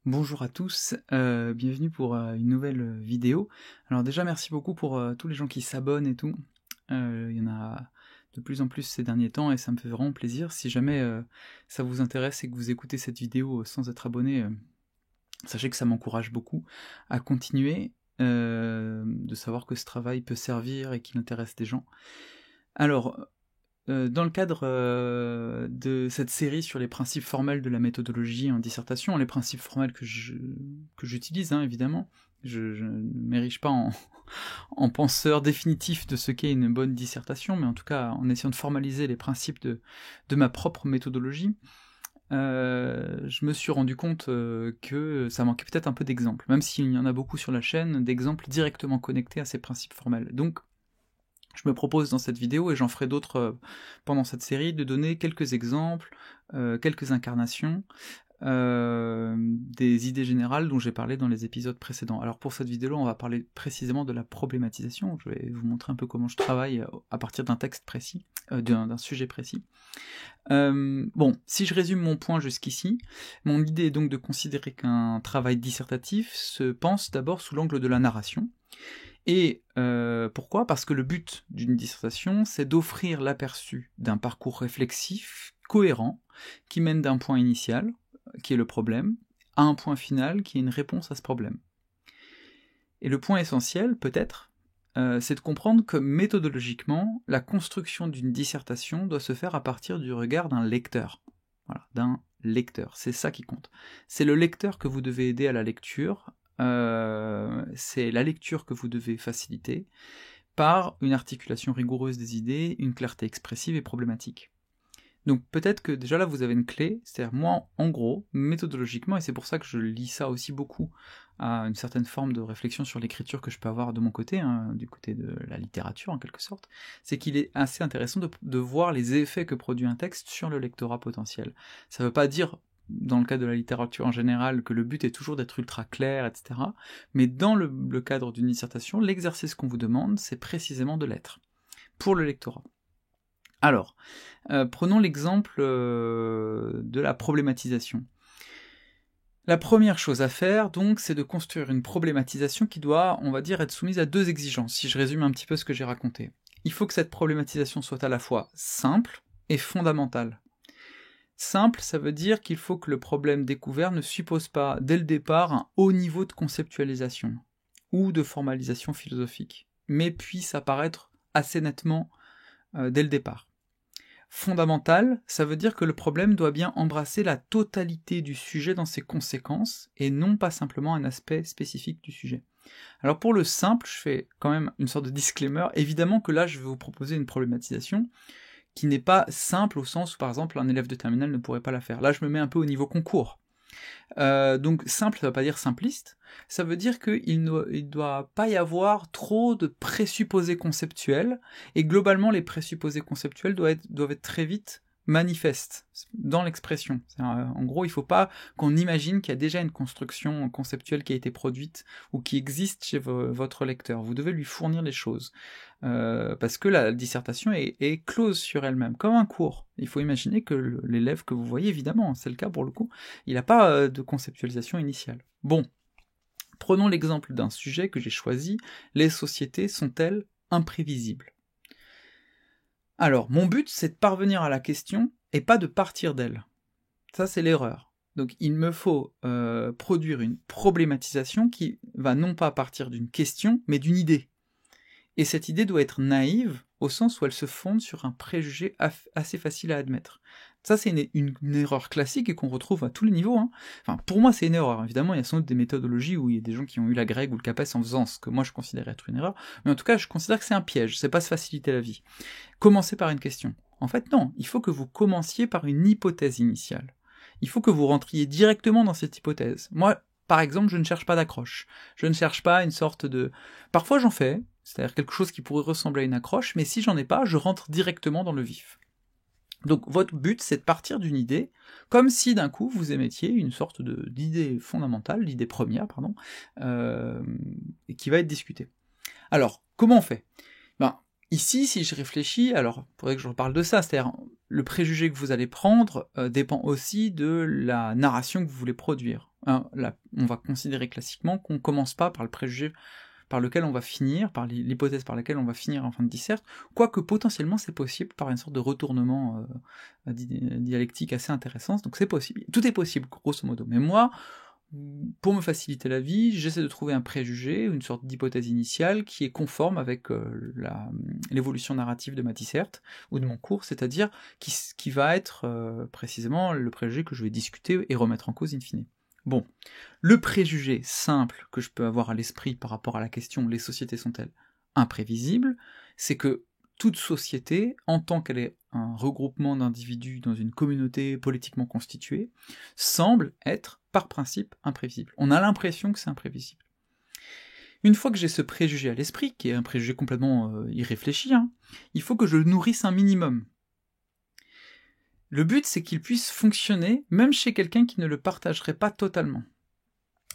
Bonjour à tous, bienvenue pour, une nouvelle, vidéo. Alors déjà merci beaucoup pour, tous les gens qui s'abonnent et tout. Il y en a de plus en plus ces derniers temps et ça me fait vraiment plaisir. Si jamais, ça vous intéresse et que vous écoutez cette vidéo, sans être abonné, sachez que ça m'encourage beaucoup à continuer, de savoir que ce travail peut servir et qu'il intéresse des gens. Alors, dans le cadre, de cette série sur les principes formels de la méthodologie en dissertation, les principes formels que j'utilise, hein, évidemment, je ne m'érige pas en penseur définitif de ce qu'est une bonne dissertation, mais en tout cas en essayant de formaliser les principes de ma propre méthodologie, je me suis rendu compte, que ça manquait peut-être un peu d'exemples, même s'il y en a beaucoup sur la chaîne, d'exemples directement connectés à ces principes formels. Donc je me propose dans cette vidéo, et j'en ferai d'autres pendant cette série, de donner quelques exemples, quelques incarnations, des idées générales dont j'ai parlé dans les épisodes précédents. Alors pour cette vidéo-là, on va parler précisément de la problématisation. Je vais vous montrer un peu comment je travaille à partir d'un texte précis, d'un sujet précis. Bon, si je résume mon point jusqu'ici, mon idée est donc de considérer qu'un travail dissertatif se pense d'abord sous l'angle de la narration. Et pourquoi ? Parce que le but d'une dissertation, c'est d'offrir l'aperçu d'un parcours réflexif, cohérent, qui mène d'un point initial, qui est le problème, à un point final, qui est une réponse à ce problème. Et le point essentiel, peut-être, c'est de comprendre que méthodologiquement, la construction d'une dissertation doit se faire à partir du regard d'un lecteur. Voilà, d'un lecteur, c'est ça qui compte. C'est le lecteur que vous devez aider à la lecture, c'est la lecture que vous devez faciliter par une articulation rigoureuse des idées, une clarté expressive et problématique. Donc peut-être que déjà là vous avez une clé, c'est-à-dire moi en gros, méthodologiquement, et c'est pour ça que je lis ça aussi beaucoup à une certaine forme de réflexion sur l'écriture que je peux avoir de mon côté, hein, du côté de la littérature en quelque sorte, c'est qu'il est assez intéressant de voir les effets que produit un texte sur le lectorat potentiel. Ça veut pas dire, dans le cadre de la littérature en général, que le but est toujours d'être ultra clair, etc. Mais dans le cadre d'une dissertation, l'exercice qu'on vous demande, c'est précisément de l'être, pour le lectorat. Alors, prenons l'exemple de la problématisation. La première chose à faire, donc, c'est de construire une problématisation qui doit, on va dire, être soumise à deux exigences, si je résume un petit peu ce que j'ai raconté. Il faut que cette problématisation soit à la fois simple et fondamentale. Simple, ça veut dire qu'il faut que le problème découvert ne suppose pas, dès le départ, un haut niveau de conceptualisation ou de formalisation philosophique, mais puisse apparaître assez nettement dès le départ. Fondamental, ça veut dire que le problème doit bien embrasser la totalité du sujet dans ses conséquences, et non pas simplement un aspect spécifique du sujet. Alors pour le simple, je fais quand même une sorte de disclaimer, évidemment que là je vais vous proposer une problématisation qui n'est pas simple au sens où par exemple un élève de terminale ne pourrait pas la faire. Là je me mets un peu au niveau concours. Donc simple, ça ne veut pas dire simpliste, ça veut dire qu'il ne doit pas y avoir trop de présupposés conceptuels, et globalement les présupposés conceptuels doivent être très vite manifestes dans l'expression. En gros, il ne faut pas qu'on imagine qu'il y a déjà une construction conceptuelle qui a été produite ou qui existe chez votre lecteur. Vous devez lui fournir les choses. Parce que la dissertation est close sur elle-même, comme un cours. Il faut imaginer que l'élève que vous voyez, évidemment, c'est le cas pour le coup, il n'a pas de conceptualisation initiale. Bon, prenons l'exemple d'un sujet que j'ai choisi, les sociétés sont-elles imprévisibles ? Alors, mon but, c'est de parvenir à la question, et pas de partir d'elle. Ça, c'est l'erreur. Donc, il me faut produire une problématisation qui va non pas partir d'une question, mais d'une idée. Et cette idée doit être naïve, au sens où elle se fonde sur un préjugé assez facile à admettre. Ça, c'est une erreur classique et qu'on retrouve à tous les niveaux. Enfin, pour moi, c'est une erreur. Évidemment, il y a sans doute des méthodologies où il y a des gens qui ont eu la grecque ou le CAPES en faisant ce que moi je considère être une erreur, mais en tout cas, je considère que c'est un piège, c'est pas se faciliter la vie. Commencez par une question. En fait, non, il faut que vous commenciez par une hypothèse initiale. Il faut que vous rentriez directement dans cette hypothèse. Moi, par exemple, je ne cherche pas d'accroche. Je ne cherche pas une sorte de... Parfois j'en fais, c'est-à-dire quelque chose qui pourrait ressembler à une accroche, mais si j'en ai pas, je rentre directement dans le vif. Donc votre but, c'est de partir d'une idée, comme si d'un coup vous émettiez une sorte d'idée fondamentale, l'idée première, et qui va être discutée. Alors, comment on fait ? Ici, si je réfléchis, alors, il faudrait que je reparle de ça, c'est-à-dire, le préjugé que vous allez prendre dépend aussi de la narration que vous voulez produire. Hein, là, on va considérer classiquement qu'on ne commence pas par le préjugé par lequel on va finir, par l'hypothèse par laquelle on va finir en fin de disserte, quoique potentiellement c'est possible par une sorte de retournement dialectique assez intéressant, donc c'est possible. Tout est possible, grosso modo. Mais moi, pour me faciliter la vie, j'essaie de trouver un préjugé, une sorte d'hypothèse initiale qui est conforme avec l'évolution narrative de ma disserte ou de mon cours, c'est-à-dire qui va être précisément le préjugé que je vais discuter et remettre en cause in fine. Bon, le préjugé simple que je peux avoir à l'esprit par rapport à la question « les sociétés sont-elles imprévisibles ?», c'est que toute société, en tant qu'elle est un regroupement d'individus dans une communauté politiquement constituée, semble être, par principe, imprévisible. On a l'impression que c'est imprévisible. Une fois que j'ai ce préjugé à l'esprit, qui est un préjugé complètement irréfléchi, il faut que je le nourrisse un minimum. Le but, c'est qu'il puisse fonctionner même chez quelqu'un qui ne le partagerait pas totalement.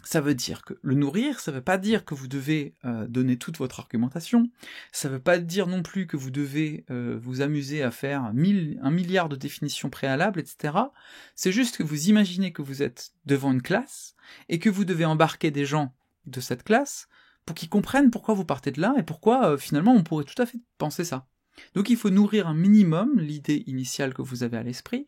Ça veut dire que le nourrir, ça veut pas dire que vous devez donner toute votre argumentation, ça veut pas dire non plus que vous devez vous amuser à faire un milliard de définitions préalables, etc. C'est juste que vous imaginez que vous êtes devant une classe, et que vous devez embarquer des gens de cette classe pour qu'ils comprennent pourquoi vous partez de là, et pourquoi finalement on pourrait tout à fait penser ça. Donc il faut nourrir un minimum l'idée initiale que vous avez à l'esprit,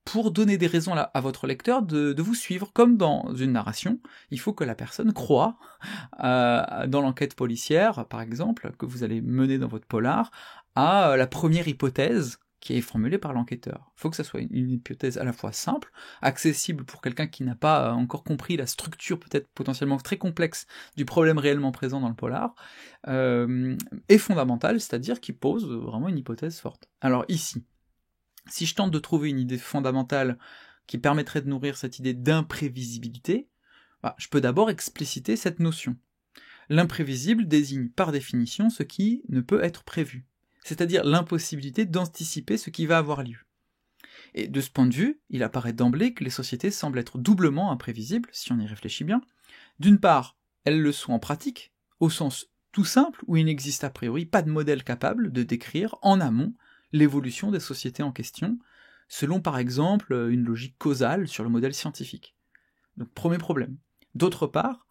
pour donner des raisons à votre lecteur de vous suivre, comme dans une narration. Il faut que la personne croie, dans l'enquête policière, par exemple, que vous allez mener dans votre polar, à la première hypothèse qui est formulée par l'enquêteur. Il faut que ça soit une hypothèse à la fois simple, accessible pour quelqu'un qui n'a pas encore compris la structure peut-être potentiellement très complexe du problème réellement présent dans le polar, et fondamentale, c'est-à-dire qui pose vraiment une hypothèse forte. Alors ici, si je tente de trouver une idée fondamentale qui permettrait de nourrir cette idée d'imprévisibilité, je peux d'abord expliciter cette notion. L'imprévisible désigne par définition ce qui ne peut être prévu, c'est-à-dire l'impossibilité d'anticiper ce qui va avoir lieu. Et de ce point de vue, il apparaît d'emblée que les sociétés semblent être doublement imprévisibles, si on y réfléchit bien. D'une part, elles le sont en pratique, au sens tout simple où il n'existe a priori pas de modèle capable de décrire en amont l'évolution des sociétés en question, selon par exemple une logique causale sur le modèle scientifique. Donc premier problème. D'autre part,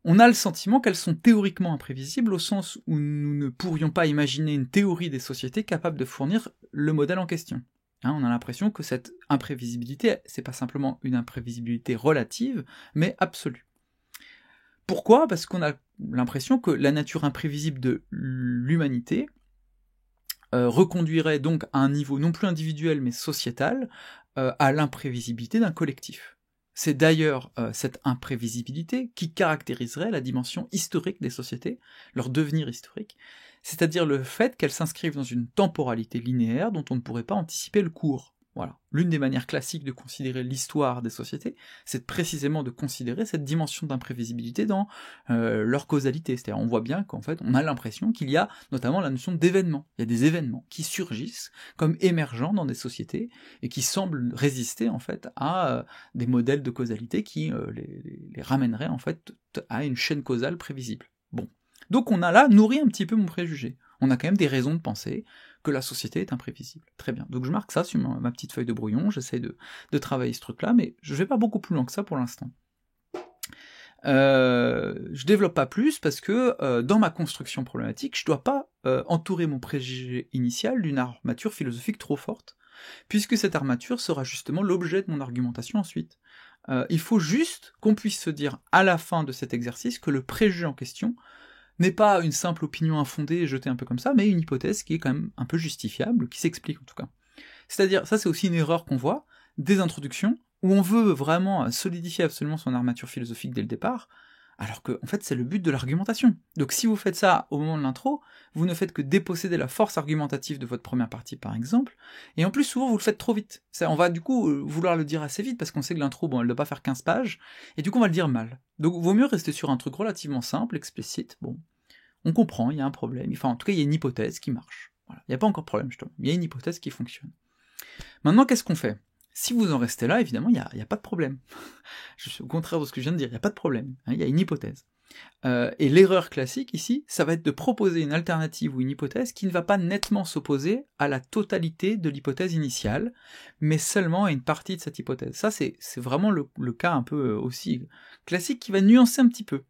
on a le sentiment qu'elles sont théoriquement imprévisibles au sens où nous ne pourrions pas imaginer une théorie des sociétés capable de fournir le modèle en question. On a l'impression que cette imprévisibilité, c'est pas simplement une imprévisibilité relative, mais absolue. Pourquoi ? Parce qu'on a l'impression que la nature imprévisible de l'humanité reconduirait donc à un niveau non plus individuel mais sociétal à l'imprévisibilité d'un collectif. C'est d'ailleurs cette imprévisibilité qui caractériserait la dimension historique des sociétés, leur devenir historique, c'est-à-dire le fait qu'elles s'inscrivent dans une temporalité linéaire dont on ne pourrait pas anticiper le cours. Voilà. L'une des manières classiques de considérer l'histoire des sociétés, c'est précisément de considérer cette dimension d'imprévisibilité dans leur causalité. C'est-à-dire, on voit bien qu'en fait, on a l'impression qu'il y a notamment la notion d'événements. Il y a des événements qui surgissent comme émergents dans des sociétés et qui semblent résister en fait à des modèles de causalité qui les ramèneraient en fait à une chaîne causale prévisible. Bon. Donc on a là nourri un petit peu mon préjugé. On a quand même des raisons de penser que la société est imprévisible. Très bien. Donc je marque ça sur ma petite feuille de brouillon, j'essaie de travailler ce truc-là, mais je vais pas beaucoup plus loin que ça pour l'instant. Je développe pas plus parce que dans ma construction problématique, je dois pas entourer mon préjugé initial d'une armature philosophique trop forte, puisque cette armature sera justement l'objet de mon argumentation ensuite. Il faut juste qu'on puisse se dire à la fin de cet exercice que le préjugé en question n'est pas une simple opinion infondée jetée un peu comme ça, mais une hypothèse qui est quand même un peu justifiable, qui s'explique en tout cas. C'est-à-dire, ça c'est aussi une erreur qu'on voit, des introductions, où on veut vraiment solidifier absolument son armature philosophique dès le départ, alors que en fait c'est le but de l'argumentation. Donc si vous faites ça au moment de l'intro, vous ne faites que déposséder la force argumentative de votre première partie par exemple, et en plus souvent vous le faites trop vite. On va du coup vouloir le dire assez vite, parce qu'on sait que l'intro, bon, elle ne doit pas faire 15 pages, et du coup on va le dire mal. Donc vaut mieux rester sur un truc relativement simple, explicite, bon, on comprend, il y a un problème, enfin en tout cas il y a une hypothèse qui marche. Voilà. Il n'y a pas encore de problème justement, il y a une hypothèse qui fonctionne. Maintenant qu'est-ce qu'on fait ? Si vous en restez là, évidemment, il n'y a pas de problème. Au contraire de ce que je viens de dire, il n'y a pas de problème, il y a une hypothèse. Et l'erreur classique ici, ça va être de proposer une alternative ou une hypothèse qui ne va pas nettement s'opposer à la totalité de l'hypothèse initiale, mais seulement à une partie de cette hypothèse. Ça, c'est vraiment le cas un peu aussi classique qui va nuancer un petit peu.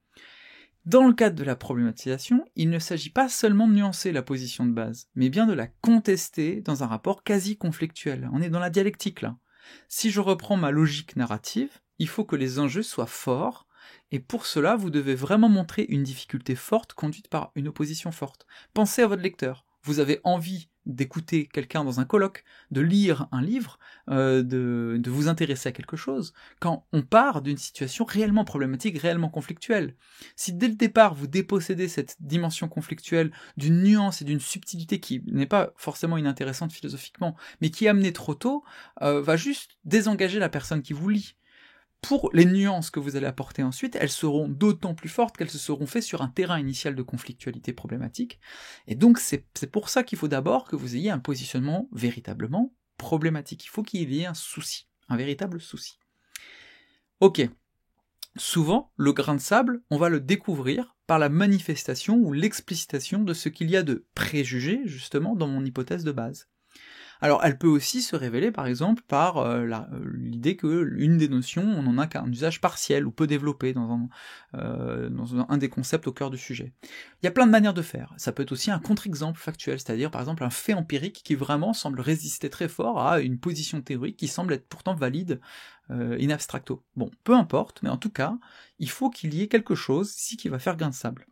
Dans le cadre de la problématisation, il ne s'agit pas seulement de nuancer la position de base, mais bien de la contester dans un rapport quasi conflictuel. On est dans la dialectique là. Si je reprends ma logique narrative, il faut que les enjeux soient forts, et pour cela, vous devez vraiment montrer une difficulté forte conduite par une opposition forte. Pensez à votre lecteur. Vous avez envie d'écouter quelqu'un dans un colloque, de lire un livre, de vous intéresser à quelque chose, quand on part d'une situation réellement problématique, réellement conflictuelle. Si dès le départ vous dépossédez cette dimension conflictuelle d'une nuance et d'une subtilité qui n'est pas forcément inintéressante philosophiquement, mais qui est amenée trop tôt, va juste désengager la personne qui vous lit. Pour les nuances que vous allez apporter ensuite, elles seront d'autant plus fortes qu'elles se seront faites sur un terrain initial de conflictualité problématique. Et donc c'est pour ça qu'il faut d'abord que vous ayez un positionnement véritablement problématique. Il faut qu'il y ait un souci, un véritable souci. Ok. Souvent, le grain de sable, on va le découvrir par la manifestation ou l'explicitation de ce qu'il y a de préjugé, justement, dans mon hypothèse de base. Alors, elle peut aussi se révéler, par exemple, par l'idée que l'une des notions, on n'en a qu'un usage partiel ou peu développé dans un des concepts au cœur du sujet. Il y a plein de manières de faire. Ça peut être aussi un contre-exemple factuel, c'est-à-dire, par exemple, un fait empirique qui vraiment semble résister très fort à une position théorique qui semble être pourtant valide in abstracto. Bon, peu importe, mais en tout cas, il faut qu'il y ait quelque chose ici qui va faire grain de sable.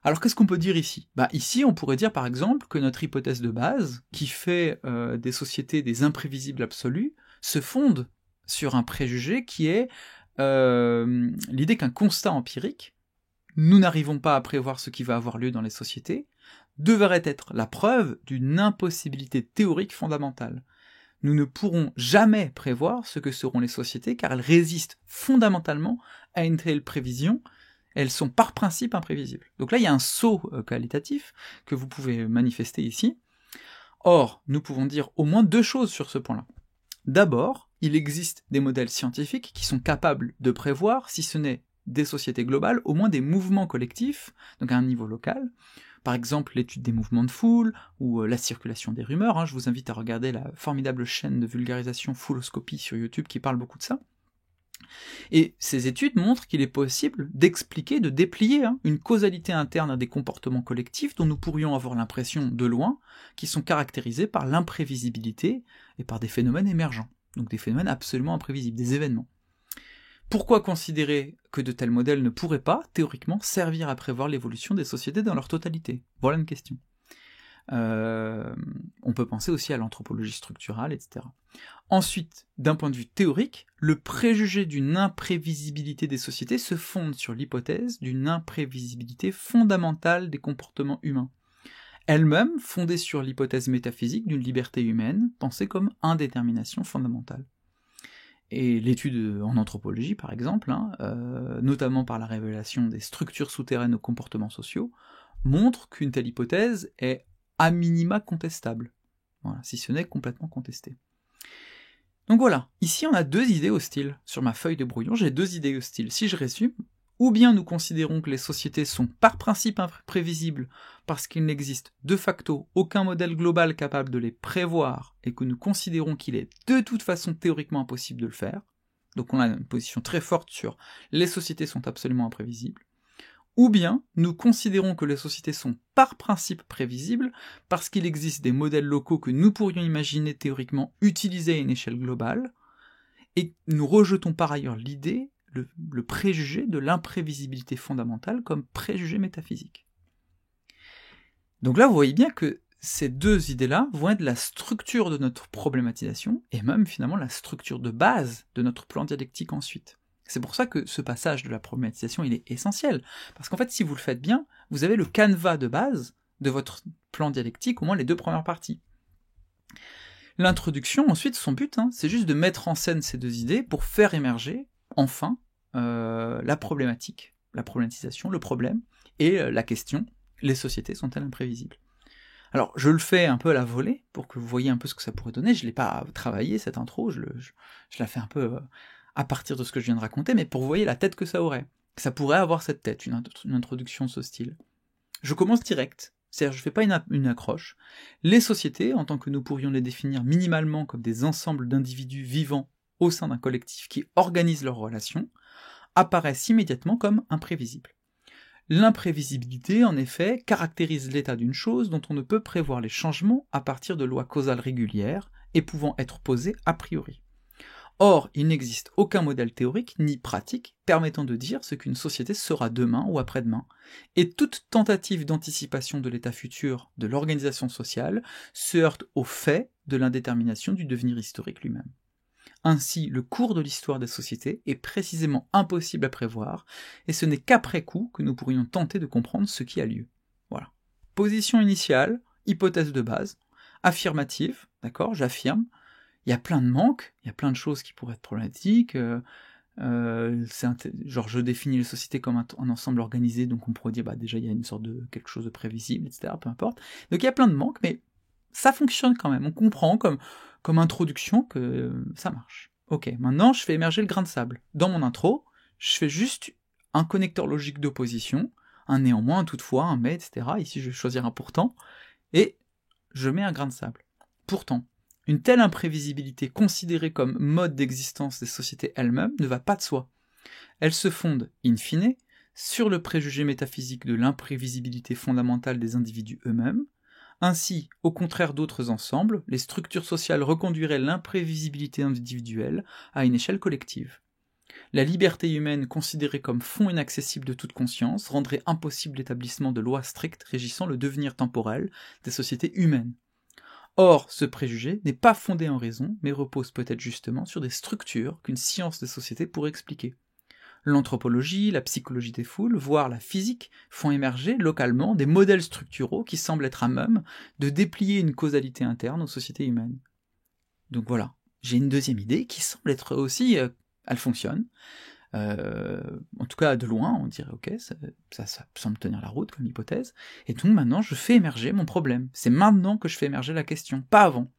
Alors qu'est-ce qu'on peut dire ici ? Ici, on pourrait dire par exemple que notre hypothèse de base, qui fait des sociétés des imprévisibles absolus, se fonde sur un préjugé qui est l'idée qu'un constat empirique, nous n'arrivons pas à prévoir ce qui va avoir lieu dans les sociétés, devrait être la preuve d'une impossibilité théorique fondamentale. Nous ne pourrons jamais prévoir ce que seront les sociétés car elles résistent fondamentalement à une telle prévision. Elles sont par principe imprévisibles. Donc là, il y a un saut qualitatif que vous pouvez manifester ici. Or, nous pouvons dire au moins deux choses sur ce point-là. D'abord, il existe des modèles scientifiques qui sont capables de prévoir, si ce n'est des sociétés globales, au moins des mouvements collectifs, donc à un niveau local. Par exemple, l'étude des mouvements de foule, ou la circulation des rumeurs. Je vous invite à regarder la formidable chaîne de vulgarisation Fouloscopie sur YouTube qui parle beaucoup de ça. Et ces études montrent qu'il est possible d'expliquer, de déplier une causalité interne à des comportements collectifs dont nous pourrions avoir l'impression de loin, qui sont caractérisés par l'imprévisibilité et par des phénomènes émergents, donc des phénomènes absolument imprévisibles, des événements. Pourquoi considérer que de tels modèles ne pourraient pas, théoriquement, servir à prévoir l'évolution des sociétés dans leur totalité ? Voilà une question. On peut penser aussi à l'anthropologie structurale, etc. Ensuite, d'un point de vue théorique, le préjugé d'une imprévisibilité des sociétés se fonde sur l'hypothèse d'une imprévisibilité fondamentale des comportements humains, elle-même fondée sur l'hypothèse métaphysique d'une liberté humaine, pensée comme indétermination fondamentale. Et l'étude en anthropologie, par exemple, notamment par la révélation des structures souterraines aux comportements sociaux, montre qu'une telle hypothèse est à minima contestable, voilà, si ce n'est complètement contesté. Donc voilà, ici on a deux idées hostiles. Sur ma feuille de brouillon, j'ai deux idées hostiles. Si je résume, ou bien nous considérons que les sociétés sont par principe imprévisibles parce qu'il n'existe de facto aucun modèle global capable de les prévoir et que nous considérons qu'il est de toute façon théoriquement impossible de le faire, donc on a une position très forte sur les sociétés sont absolument imprévisibles, ou bien nous considérons que les sociétés sont par principe prévisibles parce qu'il existe des modèles locaux que nous pourrions imaginer théoriquement utiliser à une échelle globale, et nous rejetons par ailleurs l'idée, le préjugé de l'imprévisibilité fondamentale comme préjugé métaphysique. Donc là, vous voyez bien que ces deux idées-là vont être la structure de notre problématisation, et même finalement la structure de base de notre plan dialectique ensuite. C'est pour ça que ce passage de la problématisation, il est essentiel. Parce qu'en fait, si vous le faites bien, vous avez le canevas de base de votre plan dialectique, au moins les deux premières parties. L'introduction, ensuite, son but, c'est juste de mettre en scène ces deux idées pour faire émerger, enfin, la problématique, la problématisation, le problème, et la question, les sociétés sont-elles imprévisibles ? Alors, je le fais un peu à la volée, pour que vous voyez un peu ce que ça pourrait donner. Je ne l'ai pas travaillé, cette intro, je la fais un peu à partir de ce que je viens de raconter, mais pour vous voyez la tête que ça aurait. Ça pourrait avoir cette tête, une introduction de ce style. Je commence direct, c'est-à-dire je fais pas une accroche. Les sociétés, en tant que nous pourrions les définir minimalement comme des ensembles d'individus vivant au sein d'un collectif qui organise leurs relations, apparaissent immédiatement comme imprévisibles. L'imprévisibilité, en effet, caractérise l'état d'une chose dont on ne peut prévoir les changements à partir de lois causales régulières et pouvant être posées a priori. Or, il n'existe aucun modèle théorique ni pratique permettant de dire ce qu'une société sera demain ou après-demain, et toute tentative d'anticipation de l'état futur de l'organisation sociale se heurte au fait de l'indétermination du devenir historique lui-même. Ainsi, le cours de l'histoire des sociétés est précisément impossible à prévoir, et ce n'est qu'après coup que nous pourrions tenter de comprendre ce qui a lieu. Voilà. Position initiale, hypothèse de base, affirmative, d'accord, j'affirme. Il y a plein de manques, il y a plein de choses qui pourraient être problématiques. Genre, je définis les sociétés comme un ensemble organisé, donc on pourrait dire, déjà, il y a une sorte de quelque chose de prévisible, etc., peu importe. Donc il y a plein de manques, mais ça fonctionne quand même. On comprend comme introduction que ça marche. Ok, maintenant, je fais émerger le grain de sable. Dans mon intro, je fais juste un connecteur logique d'opposition, un néanmoins, un toutefois, un mais, etc. Ici, je vais choisir un pourtant, et je mets un grain de sable. Pourtant, une telle imprévisibilité considérée comme mode d'existence des sociétés elles-mêmes ne va pas de soi. Elle se fonde, in fine, sur le préjugé métaphysique de l'imprévisibilité fondamentale des individus eux-mêmes. Ainsi, au contraire d'autres ensembles, les structures sociales reconduiraient l'imprévisibilité individuelle à une échelle collective. La liberté humaine, considérée comme fond inaccessible de toute conscience, rendrait impossible l'établissement de lois strictes régissant le devenir temporel des sociétés humaines. Or, ce préjugé n'est pas fondé en raison, mais repose peut-être justement sur des structures qu'une science des sociétés pourrait expliquer. L'anthropologie, la psychologie des foules, voire la physique, font émerger localement des modèles structuraux qui semblent être à même de déplier une causalité interne aux sociétés humaines. Donc voilà, j'ai une deuxième idée qui semble être aussi... elle fonctionne. En tout cas, de loin, on dirait, ok, ça semble tenir la route comme hypothèse, et donc maintenant, je fais émerger mon problème. C'est maintenant que je fais émerger la question, pas avant.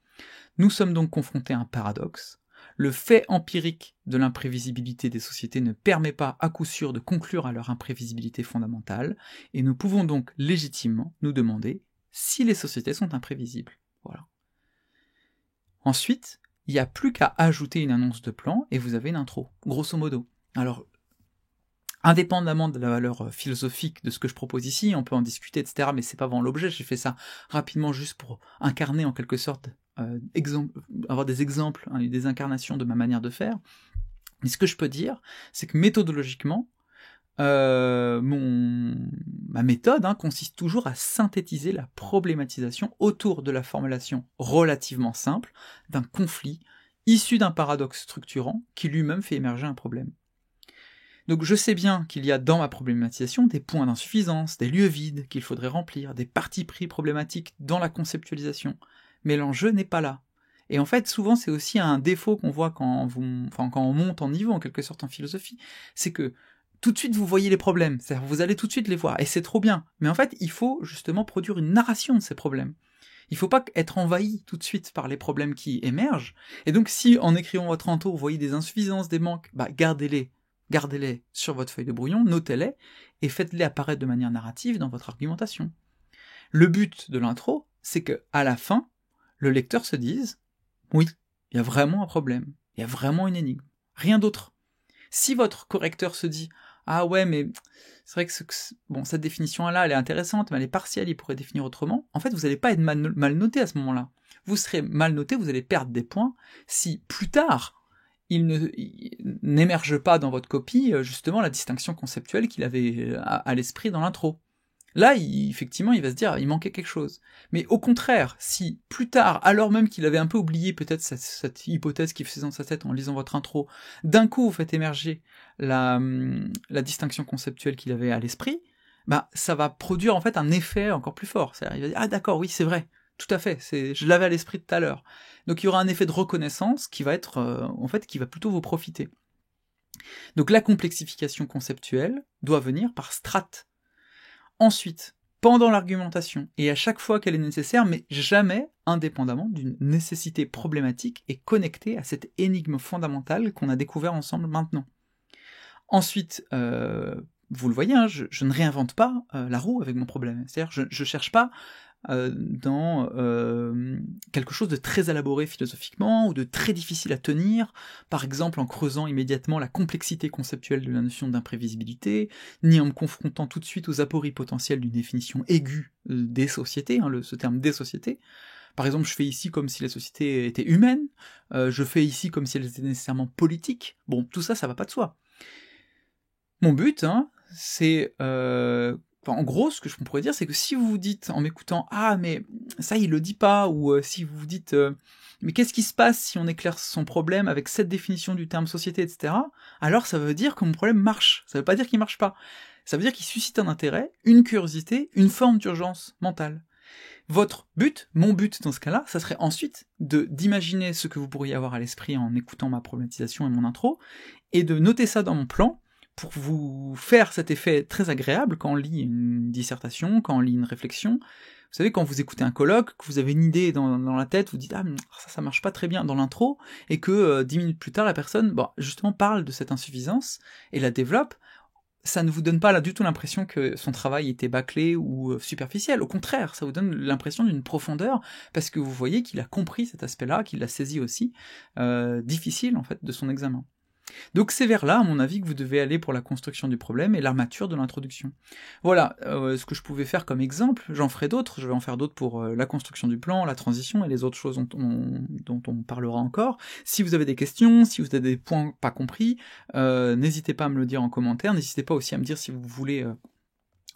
Nous sommes donc confrontés à un paradoxe. Le fait empirique de l'imprévisibilité des sociétés ne permet pas à coup sûr de conclure à leur imprévisibilité fondamentale, et nous pouvons donc légitimement nous demander si les sociétés sont imprévisibles. Voilà. Ensuite, il n'y a plus qu'à ajouter une annonce de plan, et vous avez une intro, grosso modo. Alors, indépendamment de la valeur philosophique de ce que je propose ici, on peut en discuter, etc., mais c'est pas vraiment l'objet, j'ai fait ça rapidement juste pour incarner en quelque sorte, avoir des exemples, des incarnations de ma manière de faire. Mais ce que je peux dire, c'est que méthodologiquement, ma méthode consiste toujours à synthétiser la problématisation autour de la formulation relativement simple d'un conflit issu d'un paradoxe structurant qui lui-même fait émerger un problème. Donc je sais bien qu'il y a dans ma problématisation des points d'insuffisance, des lieux vides qu'il faudrait remplir, des partis pris problématiques dans la conceptualisation, mais l'enjeu n'est pas là. Et en fait, souvent c'est aussi un défaut qu'on voit quand on monte en niveau, en quelque sorte en philosophie, c'est que tout de suite vous voyez les problèmes, c'est-à-dire vous allez tout de suite les voir, et c'est trop bien, mais en fait il faut justement produire une narration de ces problèmes. Il ne faut pas être envahi tout de suite par les problèmes qui émergent, et donc si en écrivant votre intro vous voyez des insuffisances, des manques, gardez-les sur votre feuille de brouillon, notez-les, et faites-les apparaître de manière narrative dans votre argumentation. Le but de l'intro, c'est que à la fin, le lecteur se dise « Oui, il y a vraiment un problème, il y a vraiment une énigme, rien d'autre. » Si votre correcteur se dit « Ah ouais, mais c'est vrai que cette définition-là, elle est intéressante, mais elle est partielle, il pourrait définir autrement », en fait, vous n'allez pas être mal noté à ce moment-là. Vous serez mal noté, vous allez perdre des points si plus tard, il n'émerge pas dans votre copie justement la distinction conceptuelle qu'il avait à l'esprit dans l'intro. Là, effectivement, il va se dire, il manquait quelque chose. Mais au contraire, si plus tard, alors même qu'il avait un peu oublié peut-être cette hypothèse qui faisait dans sa tête en lisant votre intro, d'un coup vous faites émerger la distinction conceptuelle qu'il avait à l'esprit, ça va produire en fait un effet encore plus fort. C'est-à-dire, il va dire, ah d'accord, oui, c'est vrai. Tout à fait, je l'avais à l'esprit tout à l'heure. Donc il y aura un effet de reconnaissance qui va être, qui va plutôt vous profiter. Donc la complexification conceptuelle doit venir par strates. Ensuite, pendant l'argumentation, et à chaque fois qu'elle est nécessaire, mais jamais indépendamment d'une nécessité problématique et connectée à cette énigme fondamentale qu'on a découvert ensemble maintenant. Ensuite, vous le voyez, hein, je ne réinvente pas la roue avec mon problème. C'est-à-dire, je cherche pas dans quelque chose de très élaboré philosophiquement ou de très difficile à tenir, par exemple en creusant immédiatement la complexité conceptuelle de la notion d'imprévisibilité, ni en me confrontant tout de suite aux apories potentielles d'une définition aiguë des sociétés, hein, ce terme des sociétés. Par exemple, je fais ici comme si la société était humaine, je fais ici comme si elle était nécessairement politique. Bon, tout ça, ça va pas de soi. Mon but, hein, c'est... en gros, ce que je pourrais dire, c'est que si vous vous dites, en m'écoutant, « Ah, mais ça, il le dit pas », ou si vous vous dites « Mais qu'est-ce qui se passe si on éclaire son problème avec cette définition du terme société, etc. » alors ça veut dire que mon problème marche. Ça veut pas dire qu'il marche pas. Ça veut dire qu'il suscite un intérêt, une curiosité, une forme d'urgence mentale. Votre but, mon but dans ce cas-là, ça serait ensuite d'imaginer ce que vous pourriez avoir à l'esprit en écoutant ma problématisation et mon intro, et de noter ça dans mon plan, pour vous faire cet effet très agréable quand on lit une dissertation, quand on lit une réflexion. Vous savez, quand vous écoutez un colloque, que vous avez une idée dans la tête, vous dites « Ah, ça marche pas très bien dans l'intro », et que 10 minutes plus tard, la personne, justement, parle de cette insuffisance, et la développe. Ça ne vous donne pas là du tout l'impression que son travail était bâclé ou superficiel. Au contraire, ça vous donne l'impression d'une profondeur, parce que vous voyez qu'il a compris cet aspect-là, qu'il l'a saisi aussi, difficile en fait, de son examen. Donc c'est vers là, à mon avis, que vous devez aller pour la construction du problème et l'armature de l'introduction. Voilà ce que je pouvais faire comme exemple, j'en ferai d'autres, je vais en faire d'autres pour la construction du plan, la transition et les autres choses dont on parlera encore. Si vous avez des questions, si vous avez des points pas compris, n'hésitez pas à me le dire en commentaire, n'hésitez pas aussi à me dire si vous voulez...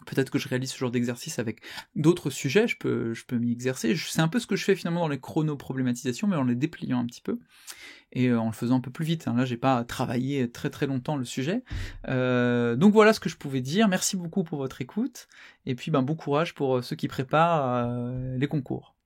peut-être que je réalise ce genre d'exercice avec d'autres sujets, je peux m'y exercer. C'est un peu ce que je fais finalement dans les chrono-problématisations, mais en les dépliant un petit peu, et en le faisant un peu plus vite. Là, j'ai pas travaillé très très longtemps le sujet. Donc voilà ce que je pouvais dire. Merci beaucoup pour votre écoute, et puis bon courage pour ceux qui préparent les concours.